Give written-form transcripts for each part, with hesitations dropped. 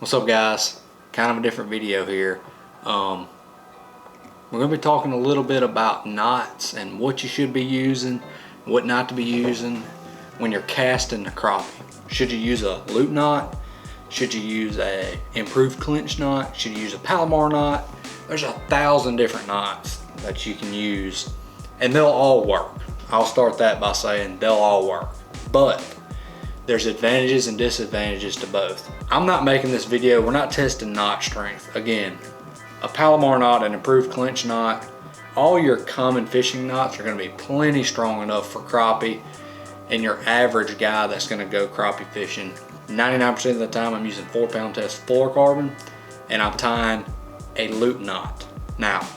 What's up, guys? Kind of a different video here. We're going to be talking a little bit about knots and what you should be using, what not to be using when you're casting the crappie. Should you use a loop knot? Should you use a improved clinch knot? Should you use a Palomar knot? There's 1,000 different knots that you can use and they'll all work. I'll start that by saying they'll all work, but there's advantages and disadvantages to both. I'm not making this video, we're not testing knot strength. Again, a Palomar knot, an improved clinch knot, all your common fishing knots are gonna be plenty strong enough for crappie and your average guy that's gonna go crappie fishing. 99% of the time I'm using 4-pound test fluorocarbon and I'm tying a loop knot. Now,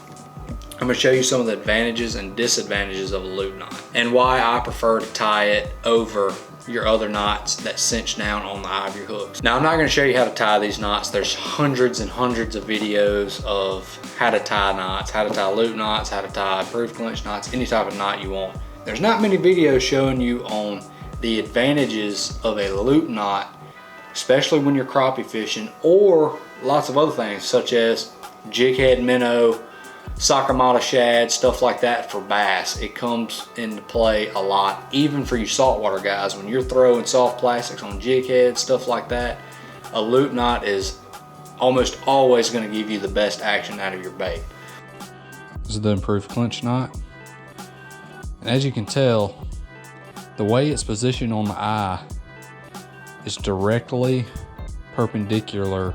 I'm gonna show you some of the advantages and disadvantages of a loop knot and why I prefer to tie it over your other knots that cinch down on the eye of your hooks. Now, I'm not gonna show you how to tie these knots. There's hundreds and hundreds of videos of how to tie knots, how to tie loop knots, how to tie improved clinch knots, any type of knot you want. There's not many videos showing you on the advantages of a loop knot, especially when you're crappie fishing, or lots of other things such as jig head minnow, Sakamata shad, stuff like that for bass. It comes into play a lot, even for you saltwater guys. When you're throwing soft plastics on jig heads, stuff like that, a loop knot is almost always going to give you the best action out of your bait. This is the improved clinch knot. And as you can tell, the way it's positioned on the eye is directly perpendicular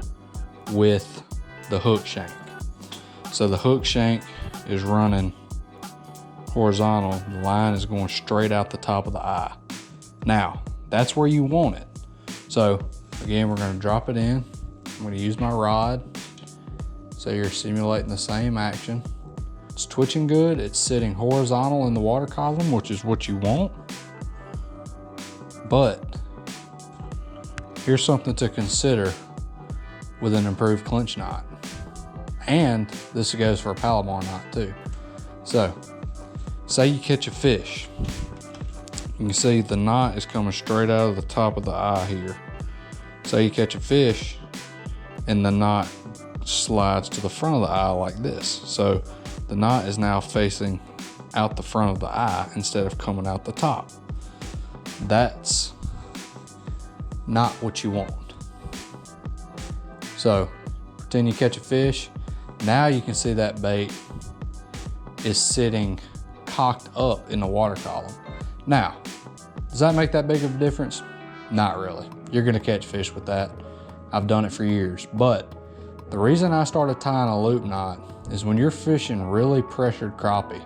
with the hook shank. So the hook shank is running horizontal. The line is going straight out the top of the eye. Now, that's where you want it. So again, we're gonna drop it in. I'm gonna use my rod. So you're simulating the same action. It's twitching good. It's sitting horizontal in the water column, which is what you want. But here's something to consider with an improved clinch knot. And this goes for a Palomar knot too. So, say you catch a fish. You can see the knot is coming straight out of the top of the eye here. Say you catch a fish and the knot slides to the front of the eye like this. So the knot is now facing out the front of the eye instead of coming out the top. That's not what you want. So pretend you catch a fish. Now you can see that bait is sitting cocked up in the water column. Now, does that make that big of a difference? Not really. You're gonna catch fish with that. I've done it for years. But the reason I started tying a loop knot is when you're fishing really pressured crappie,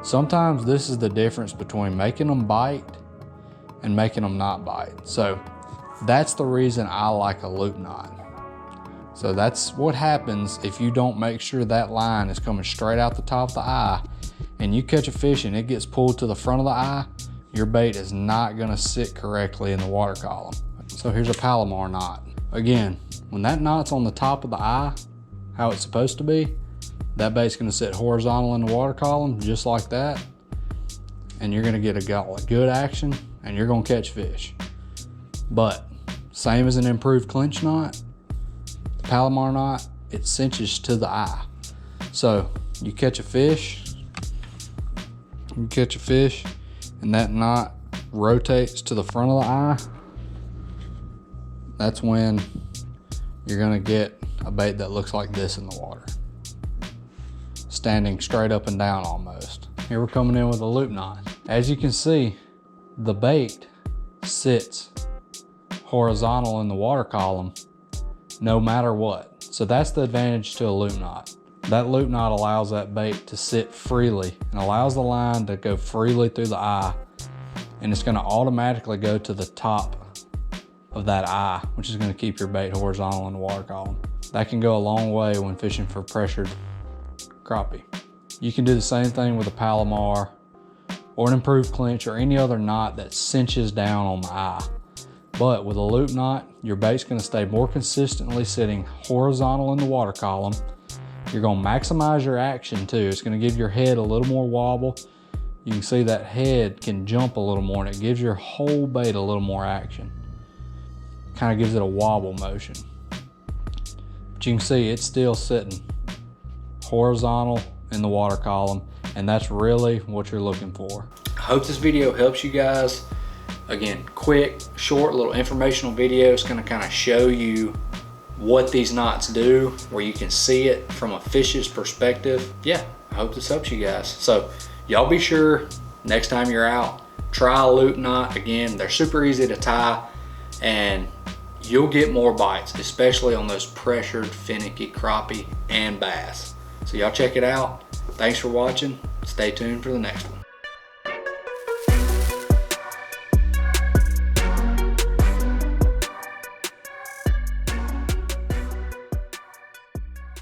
sometimes this is the difference between making them bite and making them not bite. So that's the reason I like a loop knot. So that's what happens if you don't make sure that line is coming straight out the top of the eye and you catch a fish and it gets pulled to the front of the eye, your bait is not gonna sit correctly in the water column. So here's a Palomar knot. Again, when that knot's on the top of the eye, how it's supposed to be, that bait's gonna sit horizontal in the water column just like that, and you're gonna get a good action and you're gonna catch fish. But same as an improved clinch knot, Palomar knot, it cinches to the eye. So you catch a fish and that knot rotates to the front of the eye. That's when you're gonna get a bait that looks like this in the water, standing straight up and down almost. Here we're coming in with a loop knot. As you can see, the bait sits horizontal in the water column no matter what. So that's the advantage to a loop knot. That loop knot allows that bait to sit freely and allows the line to go freely through the eye, and it's gonna automatically go to the top of that eye, which is gonna keep your bait horizontal in the water column. That can go a long way when fishing for pressured crappie. You can do the same thing with a Palomar or an improved clinch or any other knot that cinches down on the eye. But with a loop knot, your bait's gonna stay more consistently sitting horizontal in the water column. You're gonna maximize your action too. It's gonna give your head a little more wobble. You can see that head can jump a little more and it gives your whole bait a little more action. Kind of gives it a wobble motion. But you can see it's still sitting horizontal in the water column, and that's really what you're looking for. I hope this video helps you guys. Again, quick, short, little informational video. It's gonna kind of show you what these knots do, where you can see it from a fish's perspective. Yeah, I hope this helps you guys. So y'all be sure next time you're out, try a loop knot. Again, they're super easy to tie, and you'll get more bites, especially on those pressured, finicky crappie and bass. So y'all check it out. Thanks for watching. Stay tuned for the next one.